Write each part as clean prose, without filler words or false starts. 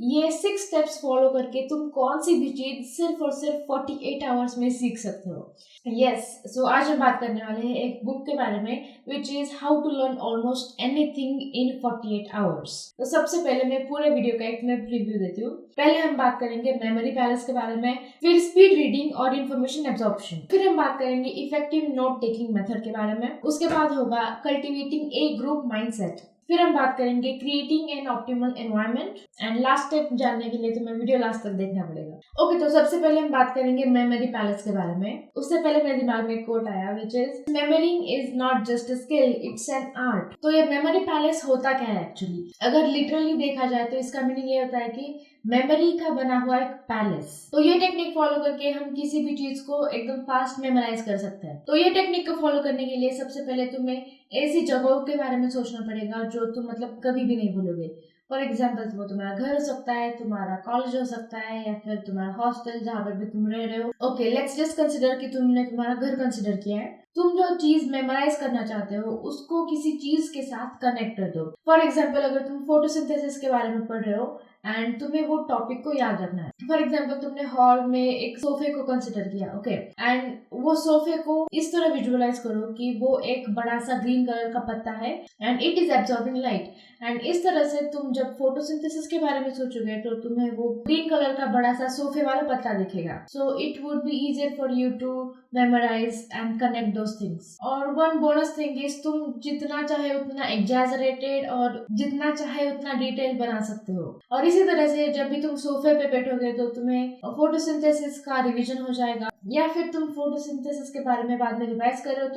ये 6 steps follow करके तुम कौन सी भी चीज सिर्फ और सिर्फ 48 आवर्स में सीख सकते हो। सो आज हम बात करने वाले हैं एक बुक के बारे में which is how to learn almost anything in 48 hours. तो सबसे पहले मैं पूरे वीडियो का एक मैं प्रीव्यू देती हूँ। पहले हम बात करेंगे मेमोरी पैलेस के बारे में, फिर स्पीड रीडिंग और इन्फॉर्मेशन एब्जॉर्प्शन, फिर हम बात करेंगे इफेक्टिव नोट टेकिंग मेथड के बारे में, उसके बाद होगा कल्टिवेटिंग ए ग्रुप माइंडसेट, फिर हम बात करेंगे creating an optimal environment and last step जानने के लिए तुम्हें वीडियो लास्ट तक देखना पड़ेगा। ओके, तो सबसे पहले हम बात करेंगे मेमोरी पैलेस के बारे में। उससे पहले मेरे दिमाग में एक कोट आया which is memorising is not just a skill, it's an art. तो ये मेमोरी पैलेस होता क्या है एक्चुअली? अगर लिटरली देखा जाए तो इसका मीनिंग ये होता है कि मेमोरी का बना हुआ एक पैलेस। तो ये टेक्निक फॉलो करके हम किसी भी चीज को एकदम फास्ट मेमोराइज कर सकते हैं। तो ये टेक्निक को फॉलो करने के लिए सबसे पहले तुम्हें ऐसी जगहों के बारे में सोचना पड़ेगा जो तुम मतलब कभी भी नहीं भूलोगे। फॉर एग्जाम्पल वो तुम्हारा घर हो सकता है, तुम्हारा कॉलेज हो सकता है, या फिर तुम्हारा हॉस्टल जहाँ पर भी तुम रह रहे हो। ओके, लेट्स जस्ट कंसिडर कि तुमने तुम्हारा घर कंसिडर किया है। तुम जो चीज मेमोराइज करना चाहते हो उसको किसी चीज के साथ कनेक्ट कर दो। फॉर एग्जाम्पल अगर तुम फोटोसिंथेसिस के बारे में पढ़ रहे हो एंड तुम्हें वो टॉपिक को याद रखना है। फॉर एग्जाम्पल तुमने हॉल में एक सोफे को कंसिडर किया, ओके, एंड वो सोफे को इस तरह विजुअलाइज करो कि वो एक बड़ा सा ग्रीन कलर का पत्ता है and it is absorbing light. And इस तरह से तुम जब फोटोसिंथेसिस के बारे में सोचोगे तो तुम्हें वो ग्रीन कलर का बड़ा सा सोफे वाला पत्ता दिखेगा। So it would be easier for you to memorize and connect those things. और वन बोनस थिंग इज तुम जितना चाहे उतना एग्जैजरेटेड और जितना चाहे उतना डिटेल बना सकते हो। और इसी तरह से जब भी तुम सोफे पे बैठोगे तो तुम्हें फोटोसिंथेसिस का रिवीजन हो जाएगा, या फिर तुम फोटोसिंथेसिस के बारे में बाद में रिवाइज कर रहे हो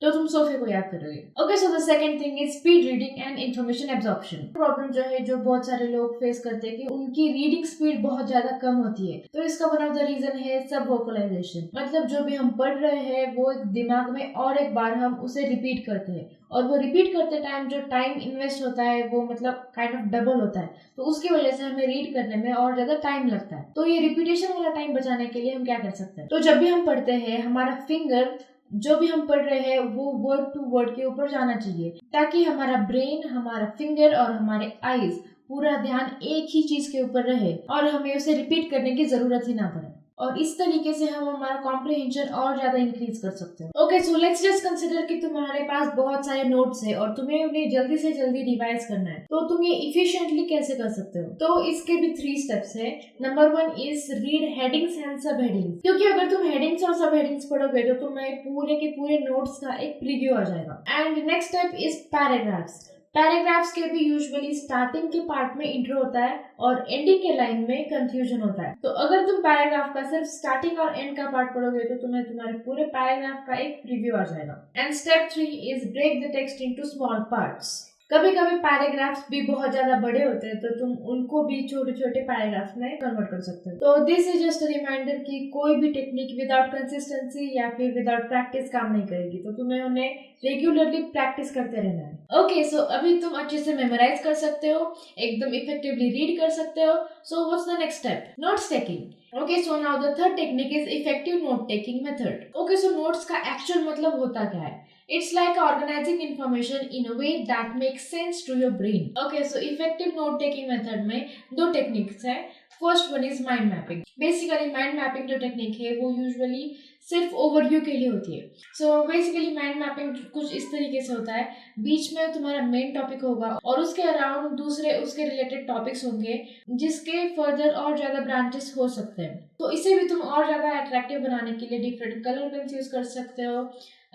तो तुम सोफे को याद करोगे। Okay, so the second thing is speed reading and information absorption. Problem जो है जो बहुत सारे लोग फेस करते हैं कि उनकी रीडिंग स्पीड बहुत ज्यादा कम होती है। तो इसका वन ऑफ द रीजन है सब वोकलाइजेशन। मतलब जो भी हम पढ़ रहे हैं वो एक दिमाग में और एक बार हम उसे रिपीट करते हैं, और वो रिपीट करते टाइम जो टाइम इन्वेस्ट होता है वो मतलब काइंड ऑफ डबल होता है। तो उसकी वजह से हमें रीड करने में और ज्यादा टाइम लगता है। तो ये रिपीटेशन वाला टाइम बचाने के लिए हम क्या कर सकते हैं? तो जब भी हम पढ़ते हैं हमारा फिंगर जो भी हम पढ़ रहे हैं वो वर्ड टू वर्ड के ऊपर जाना चाहिए, ताकि हमारा ब्रेन, हमारा फिंगर और हमारे आईज पूरा ध्यान एक ही चीज के ऊपर रहे और हमें उसे रिपीट करने की जरूरत ही ना पड़े। और इस तरीके से हम हमारा कॉम्प्रिहेंशन और ज्यादा इंक्रीज कर सकते हैं। Okay, so let's just consider कि तुम्हारे पास बहुत सारे नोट्स है और तुम्हें उन्हें जल्दी से जल्दी रिवाइज करना है। तो तुम ये इफिशिएंटली कैसे कर सकते हो? तो इसके भी 3 स्टेप्स है। Number 1 is read headings and सब हेडिंग्स, क्योंकि अगर तुम हेडिंग्स और सब हेडिंग्स पढ़ोगे तो तुम्हें पूरे के पूरे नोट्स का एक प्रीव्यू आ जाएगा। And next step is paragraphs. Paragraphs के भी यूजुअली स्टार्टिंग के पार्ट में इंट्रो होता है और एंडिंग के लाइन में कंक्लूजन होता है। तो अगर तुम पैराग्राफ का सिर्फ स्टार्टिंग और एंड का पार्ट पढ़ोगे तो तुम्हें तुम्हारे पूरे पैराग्राफ का एक प्रीव्यू आ जाएगा। And step 3 is break the text into small parts. कभी कभी पैराग्राफ्स भी बहुत ज्यादा बड़े होते हैं तो तुम उनको भी छोटे छोटे पैराग्राफ्स में कन्वर्ट कर सकते हो। तो this is just a reminder कि कोई भी टेक्निक विदाउट कंसिस्टेंसी या फिर विदाउट प्रैक्टिस काम नहीं करेगी। तो तुम्हें उन्हें रेगुलरली प्रैक्टिस करते रहना है। ओके, सो अभी तुम अच्छे से मेमोराइज कर सकते हो, एकदम इफेक्टिवली रीड कर सकते हो। So what's the next step? Notes taking. Okay, so now the third technique is effective note taking method. Okay, so notes का एक्चुअल मतलब होता क्या है? It's like organizing information in a way that makes sense to your brain. Okay, so effective note-taking method में 2 techniques है. First one is mind mapping. Basically mind mapping जो technique है वो usually सिर्फ ओवरव्यू के लिए होती है। सो बेसिकली माइंड मैपिंग कुछ इस तरीके से होता है, बीच में तुम्हारा मेन टॉपिक होगा और उसके अराउंड दूसरे उसके रिलेटेड टॉपिक्स होंगे जिसके फर्दर और ज्यादा ब्रांचेस हो सकते हैं। तो इसे भी तुम और ज्यादा अट्रैक्टिव बनाने के लिए डिफरेंट कलर पेन्स यूज कर सकते हो,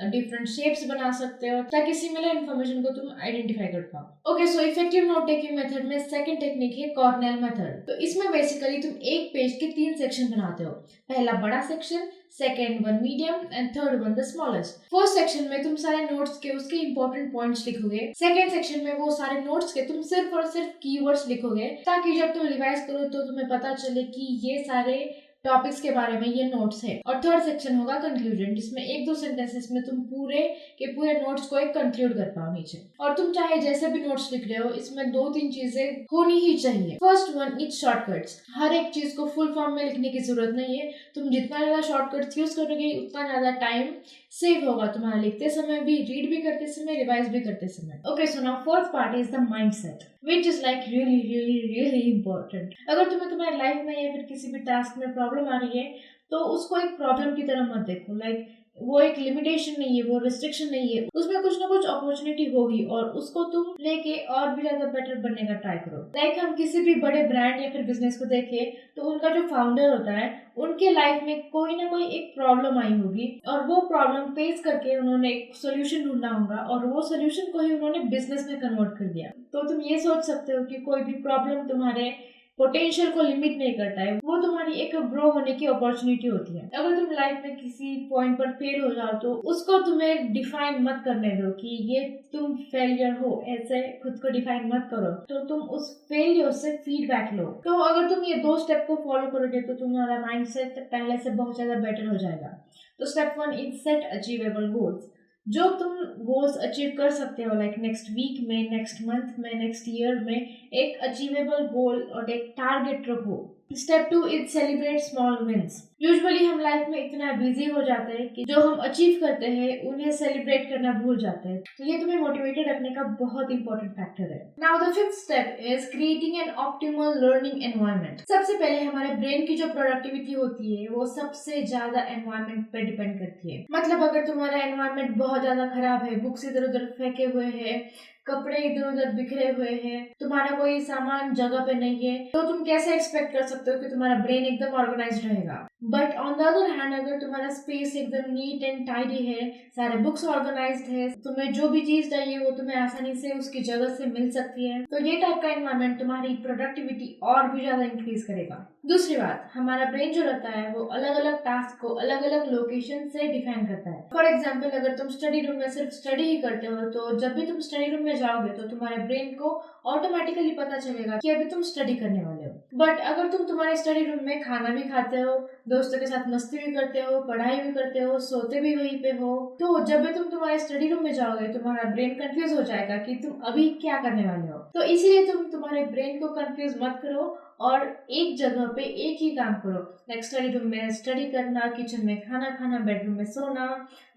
डिफरेंट शेप्स बना सकते हो ताकि सिमिलर इन्फॉर्मेशन को तुम आइडेंटिफाई कर पाओ। Okay, so effective note taking method में सेकंड टेक्निक है कॉर्नेल मेथड। तो इसमें बेसिकली तुम एक पेज के 3 सेक्शन बनाते हो। पहला बड़ा section, second one medium and third one the smallest. First section में तुम सारे नोट्स के उसके इंपॉर्टेंट पॉइंट्स लिखोगे। सेकेंड सेक्शन में वो सारे नोट्स के तुम सिर्फ और सिर्फ कीवर्ड्स लिखोगे ताकि जब तुम रिवाइज करो तो तुम्हें पता चले कि ये सारे टॉपिक्स के बारे में ये नोट्स है। और थर्ड सेक्शन होगा कंक्लूजन, जिसमें 1-2 सेंटेंसेस में तुम पूरे के पूरे नोट्स को एक कंक्लूड कर पाओ नीचे। और तुम चाहे जैसे भी नोट्स लिख रहे हो इसमें 2-3 चीजें होनी ही चाहिए। First one is shortcuts. हर एक चीज को फुल फॉर्म में लिखने की जरूरत नहीं है। तुम जितना ज्यादा शॉर्टकट्स यूज करोगे उतना ज्यादा टाइम सेव होगा तुम्हारा लिखते समय भी, रीड भी करते समय, रिवाइज भी करते समय। Okay, so now fourth part is the mindset. Which is like really really really important. अगर तुम्हें तुम्हारी लाइफ में या फिर किसी भी टास्क में प्रॉब्लम आ रही है तो उसको एक प्रॉब्लम की तरह मत देखो। लाइक वो एक लिमिटेशन नहीं है, वो रिस्ट्रिक्शन नहीं है, उसमें कुछ ना कुछ अपॉर्चुनिटी होगी और उसको तुम लेके और भी ज्यादा बेटर बनने का ट्राई करो। लाइक हम किसी भी बड़े ब्रांड या फिर बिजनेस को देखें तो उनका जो फाउंडर होता है उनके लाइफ में कोई ना कोई एक प्रॉब्लम आई होगी और वो प्रॉब्लम फेस करके उन्होंने एक सोल्यूशन ढूंढना होगा और वो सोल्यूशन को ही उन्होंने बिजनेस में कन्वर्ट कर दिया। तो तुम ये सोच सकते हो कि कोई भी प्रॉब्लम तुम्हारे पोटेंशियल को लिमिट नहीं करता है, वो तुम्हारी एक ग्रो होने की अपॉर्चुनिटी होती है। अगर तुम लाइफ में किसी पॉइंट पर फेल हो जाओ तो उसको तुम्हें डिफाइन मत करने दो कि ये तुम फेलियर हो, ऐसे खुद को डिफाइन मत करो। तो तुम उस फेलियर से फीडबैक लो। तो अगर तुम ये 2 स्टेप को फॉलो करोगे तो तुम्हारा माइंडसेट पहले से बहुत ज्यादा बेटर हो जाएगा। तो step 1 is set achievable goals. जो तुम गोल्स अचीव कर सकते हो, लाइक नेक्स्ट वीक में, नेक्स्ट मंथ में, नेक्स्ट ईयर में, एक अचीवेबल गोल और एक टारगेट रखो। Step 2 is celebrate small wins. Usually हम लाइफ में इतना बिजी हो जाते हैं कि जो हम अचीव करते हैं उन्हें सेलिब्रेट करना भूल जाते हैं। तो ये तुम्हें मोटिवेटेड रखने का बहुत इंपॉर्टेंट फैक्टर है। Now the 5th step is creating an optimal learning environment. सबसे पहले हमारे ब्रेन की जो प्रोडक्टिविटी होती है वो सबसे ज्यादा एनवायरनमेंट पे डिपेंड करती है। मतलब अगर तुम्हारा एनवायरनमेंट बहुत ज्यादा खराब है, बुक्स इधर उधर फेंके हुए हैं, कपड़े इधर उधर बिखरे हुए हैं, तुम्हारा कोई सामान जगह पे नहीं है, तो तुम कैसे एक्सपेक्ट कर सकते हो कि तुम्हारा ब्रेन एकदम ऑर्गेनाइज्ड रहेगा। But on the other hand अगर तुम्हारा स्पेस एकदम नीट एंड टाइडी है, सारे बुक्स ऑर्गेनाइज्ड है, तुम्हें जो भी चीज चाहिए वो तुम्हें आसानी से उसकी जगह से मिल सकती है, तो ये टाइप का एनवायरनमेंट तुम्हारी प्रोडक्टिविटी और भी ज्यादा इंक्रीज करेगा। दूसरी बात, हमारा ब्रेन जो रहता है वो अलग अलग टास्क को अलग अलग लोकेशन से डिफाइन करता है। फॉर एग्जाम्पल, अगर तुम स्टडी रूम में सिर्फ स्टडी ही करते हो तो जब भी तुम स्टडी रूम में जाओगे तो तुम्हारे ब्रेन को ऑटोमेटिकली पता चलेगा कि अभी तुम स्टडी करने वाले हो। बट अगर तुम तुम्हारे स्टडी रूम में खाना भी खाते हो, दोस्तों के साथ मस्ती भी करते हो, पढ़ाई भी करते हो, सोते भी वहीं पे हो, तो जब भी तुम तुम्हारे स्टडी रूम में जाओगे तुम्हारा ब्रेन कंफ्यूज हो जाएगा कि तुम अभी क्या करने वाले हो। तो इसीलिए तुम तुम्हारे ब्रेन को कंफ्यूज मत करो और एक जगह पे एक ही काम करो। लाइक स्टडी रूम में स्टडी करना, किचन में खाना खाना, बेडरूम में सोना,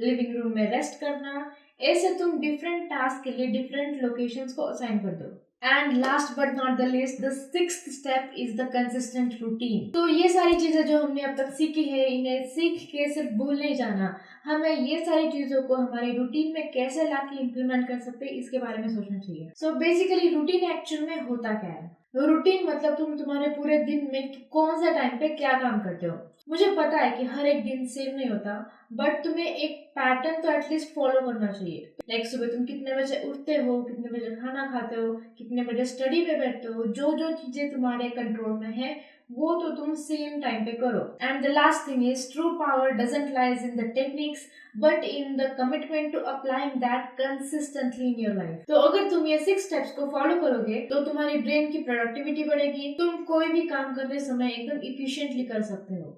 लिविंग रूम में रेस्ट करना, ऐसे तुम डिफरेंट टास्क के लिए डिफरेंट लोकेशंस को असाइन कर दो। And last but not the least, the 6th step is the consistent routine. तो ये सारी चीजें जो हमने अब तक सीखी है, इन्हें सीख के सिर्फ भूल नहीं जाना, हमें ये सारी चीजों को हमारे रूटीन में कैसे लाके इम्प्लीमेंट कर सकते हैं इसके बारे में सोचना चाहिए। सो बेसिकली रूटीन एक्चुअल में होता क्या है? रूटीन मतलब तुम तुम्हारे पूरे दिन में कौन सा टाइम पे क्या काम करते हो। मुझे पता है कि हर एक दिन सेम नहीं होता, बट तुम्हें एक पैटर्न तो एटलीस्ट फॉलो करना चाहिए। लाइक सुबह तुम कितने बजे उठते हो, कितने बजे खाना खाते हो, कितने बजे स्टडी पे बैठते हो, जो जो चीजें तुम्हारे कंट्रोल में है वो तो तुम सेम टाइम पे करो। And the last thing is true power doesn't lies in the techniques but in the commitment to applying that consistently in your life. तो अगर तुम ये 6 स्टेप्स को फॉलो करोगे तो तुम्हारी ब्रेन की प्रोडक्टिविटी बढ़ेगी, तुम कोई भी काम करने समय एकदम इफिशिएंटली कर सकते हो।